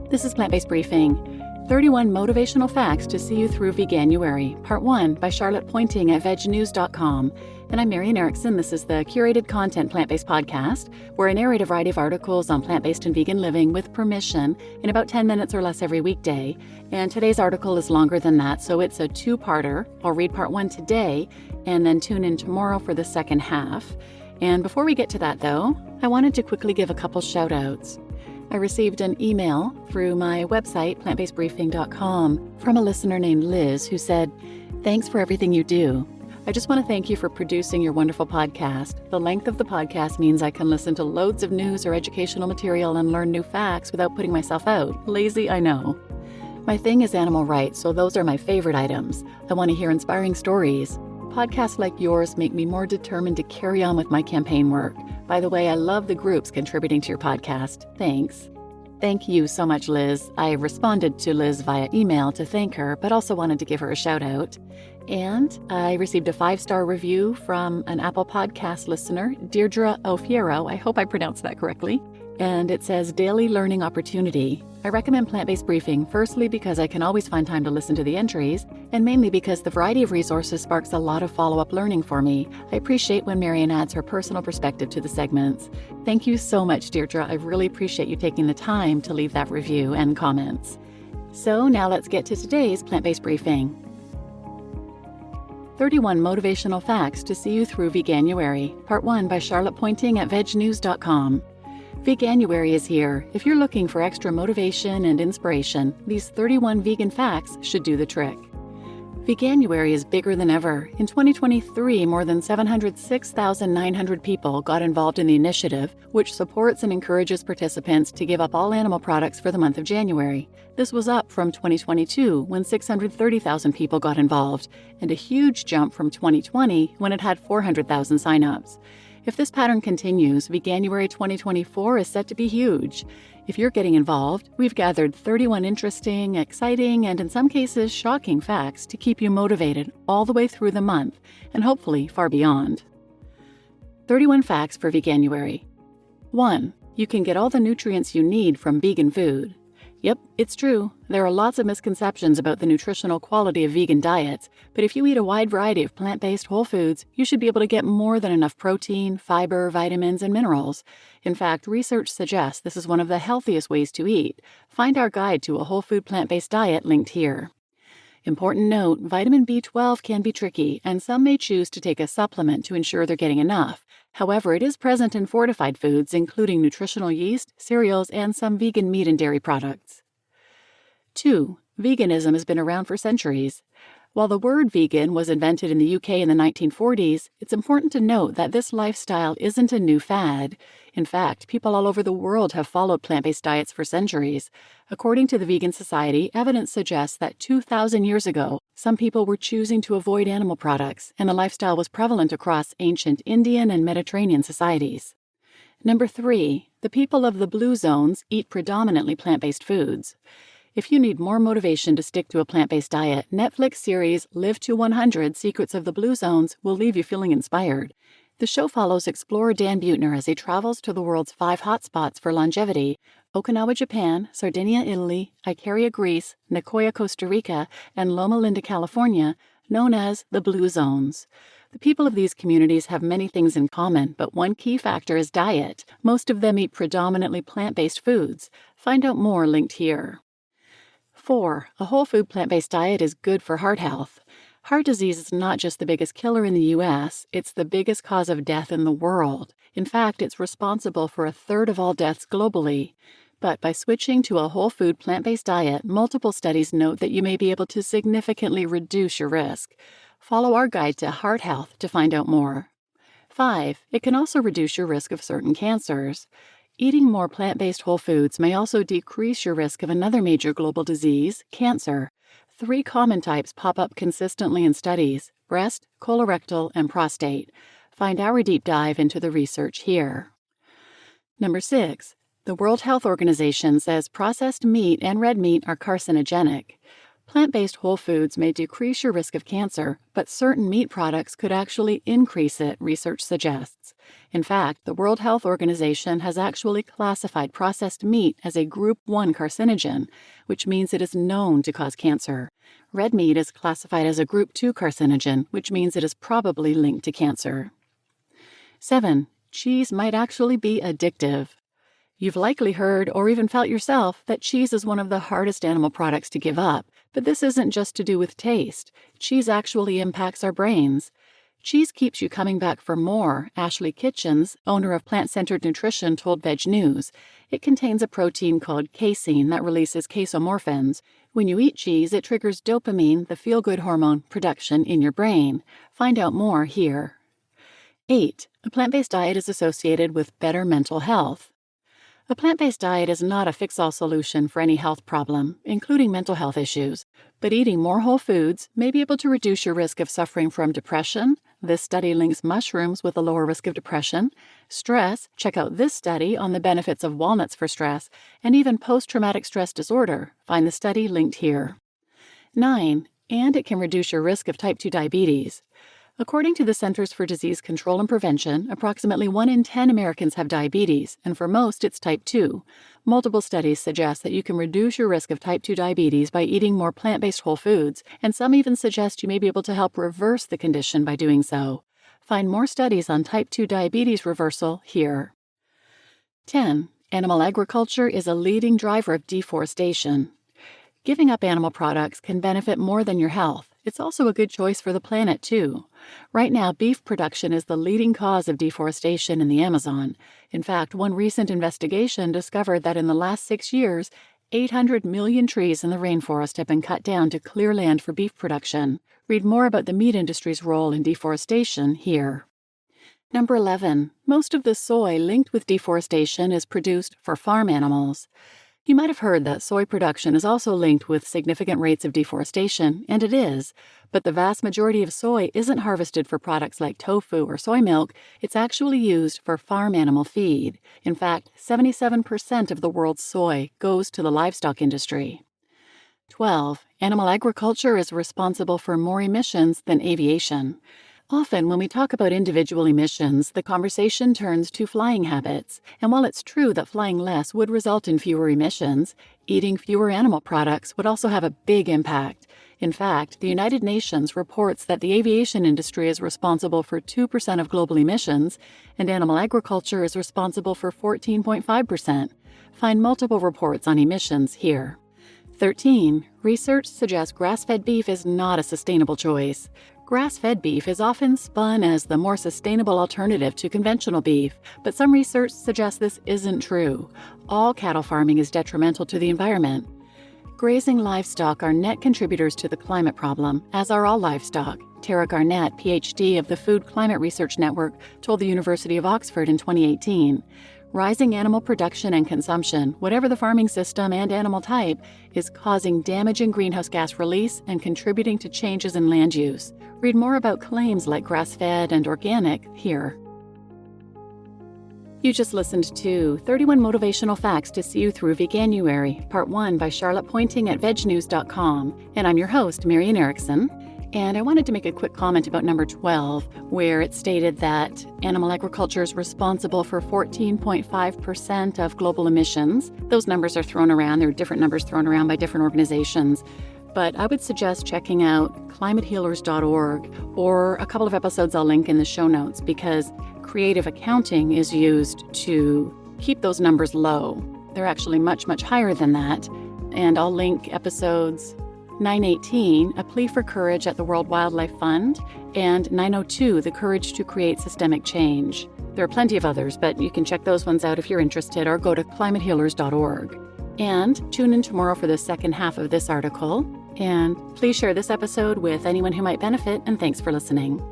This is Plant-Based Briefing, 31 Motivational Facts to See You Through Veganuary, Part 1 by Charlotte Pointing at Veganews.com. And I'm Marian Erickson. This is the curated content plant-based podcast where I narrate a variety of articles on plant-based and vegan living with permission in about 10 minutes or less every weekday. And today's article is longer than that, so it's a two-parter. I'll read part 1 today and then tune in tomorrow for the second half. And before we get to that, though, I wanted to quickly give a couple shout-outs. I received an email through my website, plantbasedbriefing.com, from a listener named Liz who said, "Thanks for everything you do. I just want to thank you for producing your wonderful podcast. The length of the podcast means I can listen to loads of news or educational material and learn new facts without putting myself out. Lazy, I know. My thing is animal rights, so those are my favorite items. I want to hear inspiring stories. Podcasts like yours make me more determined to carry on with my campaign work. By the way, I love the groups contributing to your podcast. Thanks." Thank you so much, Liz. I responded to Liz via email to thank her, but also wanted to give her a shout out. And I received a 5-star review from an Apple Podcast listener, Deirdre Ofiero. I hope I pronounced that correctly. And it says, "Daily learning opportunity. I recommend Plant-Based Briefing, firstly because I can always find time to listen to the entries, and mainly because the variety of resources sparks a lot of follow-up learning for me. I appreciate when Marian adds her personal perspective to the segments." Thank you so much, Deirdre. I really appreciate you taking the time to leave that review and comments. So now let's get to today's Plant-Based Briefing. 31 Motivational Facts to See You Through Veganuary, Part 1 by Charlotte Pointing at Veganews.com. Veganuary is here. If you're looking for extra motivation and inspiration, these 31 vegan facts should do the trick. Veganuary is bigger than ever. In 2023, more than 706,900 people got involved in the initiative, which supports and encourages participants to give up all animal products for the month of January. This was up from 2022, when 630,000 people got involved, and a huge jump from 2020, when it had 400,000 signups. If this pattern continues, Veganuary 2024 is set to be huge. If you're getting involved, we've gathered 31 interesting, exciting, and in some cases shocking facts to keep you motivated all the way through the month, and hopefully far beyond. 31 facts for Veganuary. 1. You can get all the nutrients you need from vegan food. Yep, it's true. There are lots of misconceptions about the nutritional quality of vegan diets, but if you eat a wide variety of plant-based whole foods, you should be able to get more than enough protein, fiber, vitamins, and minerals. In fact, research suggests this is one of the healthiest ways to eat. Find our guide to a whole food plant-based diet linked here. Important note, vitamin B12 can be tricky, and some may choose to take a supplement to ensure they're getting enough. However, it is present in fortified foods, including nutritional yeast, cereals, and some vegan meat and dairy products. 2. Veganism has been around for centuries. While the word vegan was invented in the UK in the 1940s, it's important to note that this lifestyle isn't a new fad. In fact, people all over the world have followed plant-based diets for centuries. According to the Vegan Society, evidence suggests that 2,000 years ago, some people were choosing to avoid animal products, and the lifestyle was prevalent across ancient Indian and Mediterranean societies. Number 3. The people of the blue zones eat predominantly plant-based foods. If you need more motivation to stick to a plant-based diet, Netflix series Live to 100 Secrets of the Blue Zones will leave you feeling inspired. The show follows explorer Dan Buettner as he travels to the world's 5 hotspots for longevity: Okinawa, Japan; Sardinia, Italy; Icaria, Greece; Nicoya, Costa Rica; and Loma Linda, California, known as the Blue Zones. The people of these communities have many things in common, but one key factor is diet. Most of them eat predominantly plant-based foods. Find out more linked here. 4. A whole food plant-based diet is good for heart health. Heart disease is not just the biggest killer in the U.S., it's the biggest cause of death in the world. In fact, it's responsible for 1/3 of all deaths globally. But by switching to a whole food plant-based diet, multiple studies note that you may be able to significantly reduce your risk. Follow our guide to heart health to find out more. 5. It can also reduce your risk of certain cancers. Eating more plant-based whole foods may also decrease your risk of another major global disease, cancer. 3 common types pop up consistently in studies: breast, colorectal, and prostate. Find our deep dive into the research here. Number 6. The World Health Organization says processed meat and red meat are carcinogenic. Plant-based whole foods may decrease your risk of cancer, but certain meat products could actually increase it, research suggests. In fact, the World Health Organization has actually classified processed meat as a Group 1 carcinogen, which means it is known to cause cancer. Red meat is classified as a Group 2 carcinogen, which means it is probably linked to cancer. 7. Cheese might actually be addictive. You've likely heard or even felt yourself that cheese is one of the hardest animal products to give up, but this isn't just to do with taste. Cheese actually impacts our brains. Cheese keeps you coming back for more, Ashley Kitchens, owner of Plant-Centered Nutrition, told Veg News. It contains a protein called casein that releases casomorphins. When you eat cheese, it triggers dopamine, the feel-good hormone, production in your brain. Find out more here. 8. A plant-based diet is associated with better mental health. A plant-based diet is not a fix-all solution for any health problem, including mental health issues, but eating more whole foods may be able to reduce your risk of suffering from depression. This study links mushrooms with a lower risk of depression, stress. Check out this study on the benefits of walnuts for stress, and even post-traumatic stress disorder. Find the study linked here. 9. And it can reduce your risk of type 2 diabetes. According to the Centers for Disease Control and Prevention, approximately 1 in 10 Americans have diabetes, and for most it's type 2. Multiple studies suggest that you can reduce your risk of type 2 diabetes by eating more plant-based whole foods, and some even suggest you may be able to help reverse the condition by doing so. Find more studies on type 2 diabetes reversal here. 10. Animal agriculture is a leading driver of deforestation. Giving up animal products can benefit more than your health. It's also a good choice for the planet, too. Right now, beef production is the leading cause of deforestation in the Amazon. In fact, one recent investigation discovered that in the last 6 years, 800 million trees in the rainforest have been cut down to clear land for beef production. Read more about the meat industry's role in deforestation here. Number 11. Most of the soy linked with deforestation is produced for farm animals. You might have heard that soy production is also linked with significant rates of deforestation, and it is, but the vast majority of soy isn't harvested for products like tofu or soy milk. It's actually used for farm animal feed. In fact, 77% of the world's soy goes to the livestock industry. 12. Animal agriculture is responsible for more emissions than aviation. Often, when we talk about individual emissions, the conversation turns to flying habits. And while it's true that flying less would result in fewer emissions, eating fewer animal products would also have a big impact. In fact, the United Nations reports that the aviation industry is responsible for 2% of global emissions, and animal agriculture is responsible for 14.5%. Find multiple reports on emissions here. 13. Research suggests grass-fed beef is not a sustainable choice. Grass-fed beef is often spun as the more sustainable alternative to conventional beef, but some research suggests this isn't true. All cattle farming is detrimental to the environment. Grazing livestock are net contributors to the climate problem, as are all livestock. Tara Garnett, PhD of the Food Climate Research Network, told the University of Oxford in 2018. Rising animal production and consumption, whatever the farming system and animal type, is causing damage in greenhouse gas release and contributing to changes in land use. Read more about claims like grass-fed and organic here. You just listened to 31 Motivational Facts to See You Through Veganuary, Part 1 by Charlotte Pointing at Vegnews.com, and I'm your host, Marian Erickson. And I wanted to make a quick comment about number 12, where it stated that animal agriculture is responsible for 14.5% of global emissions. Those numbers are thrown around. There are different numbers thrown around by different organizations. But I would suggest checking out climatehealers.org or a couple of episodes I'll link in the show notes, because creative accounting is used to keep those numbers low. They're actually much, much higher than that. And I'll link episodes 918, A Plea for Courage at the World Wildlife Fund, and 902, The Courage to Create Systemic Change. There are plenty of others, but you can check those ones out if you're interested, or go to climatehealers.org. And tune in tomorrow for the second half of this article. And please share this episode with anyone who might benefit, and thanks for listening.